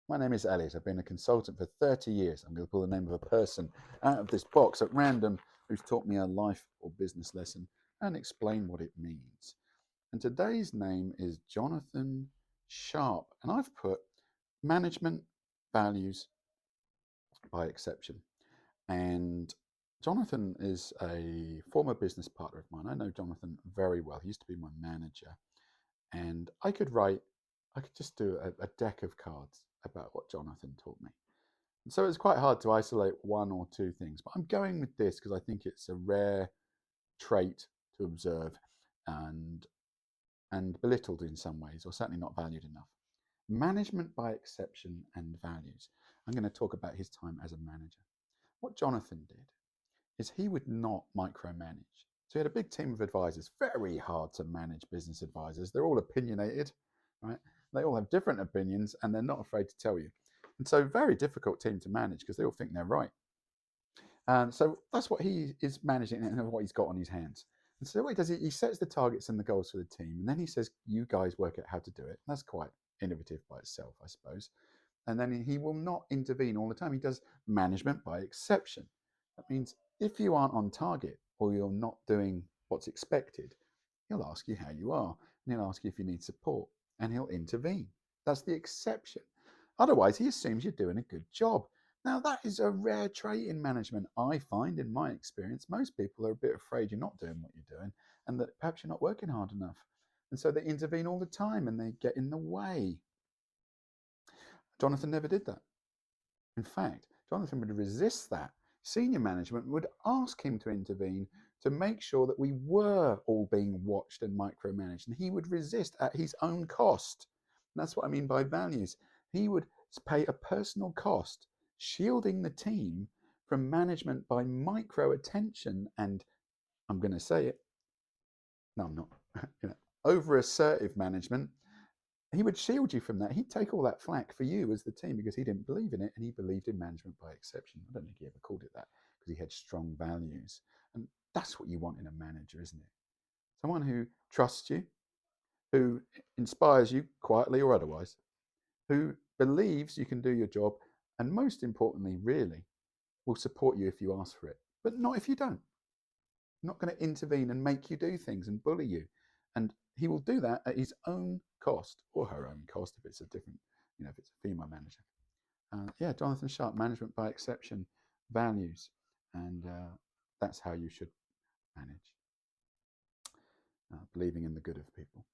My name is Elliot. I've been a consultant for 30 years. I'm going to pull the name of a person out of this box at random who's taught me a life or business lesson and explain what it means. And today's name is Jonathan Sharp. And I've put management values by exception. And Jonathan is a former business partner of mine. I know Jonathan very well. He used to be my manager. And I could just do a deck of cards about what Jonathan taught me. And so it's quite hard to isolate one or two things, but I'm going with this because I think it's a rare trait to observe and belittled in some ways, or certainly not valued enough. Management by exception and values. I'm going to talk about his time as a manager. What Jonathan did is he would not micromanage. So he had a big team of advisors. Very hard to manage business advisors. They're all opinionated, right? They all have different opinions and they're not afraid to tell you. And so very difficult team to manage because they all think they're right. And so that's what he is managing and what he's got on his hands. And so what he does, he sets the targets and the goals for the team. And then he says, you guys work out how to do it. That's quite innovative by itself, I suppose. And then he will not intervene all the time. He does management by exception. That means if you aren't on target or you're not doing what's expected, he'll ask you how you are, and he'll ask you if you need support, and he'll intervene. That's the exception. Otherwise, he assumes you're doing a good job. Now, that is a rare trait in management, I find, in my experience. Most people are a bit afraid you're not doing what you're doing and that perhaps you're not working hard enough. And so they intervene all the time and they get in the way. Jonathan never did that. In fact, Jonathan would resist that. Senior management would ask him to intervene to make sure that we were all being watched and micromanaged. And he would resist at his own cost. And that's what I mean by values. He would pay a personal cost, shielding the team from management by micro attention and, I'm going to say it, no, I'm not, over assertive management. He would shield you from that. He'd take all that flack for you as the team because he didn't believe in it and he believed in management by exception. I don't think he ever called it that because he had strong values. And that's what you want in a manager, isn't it? Someone who trusts you, who inspires you quietly or otherwise, who believes you can do your job, and most importantly, really, will support you if you ask for it, but not if you don't. Not going to intervene and make you do things and bully you. And he will do that at his own cost or her own cost if it's a different, if it's a female manager. Yeah, Jonathan Sharp, management by exception, values. And that's how you should manage, believing in the good of people.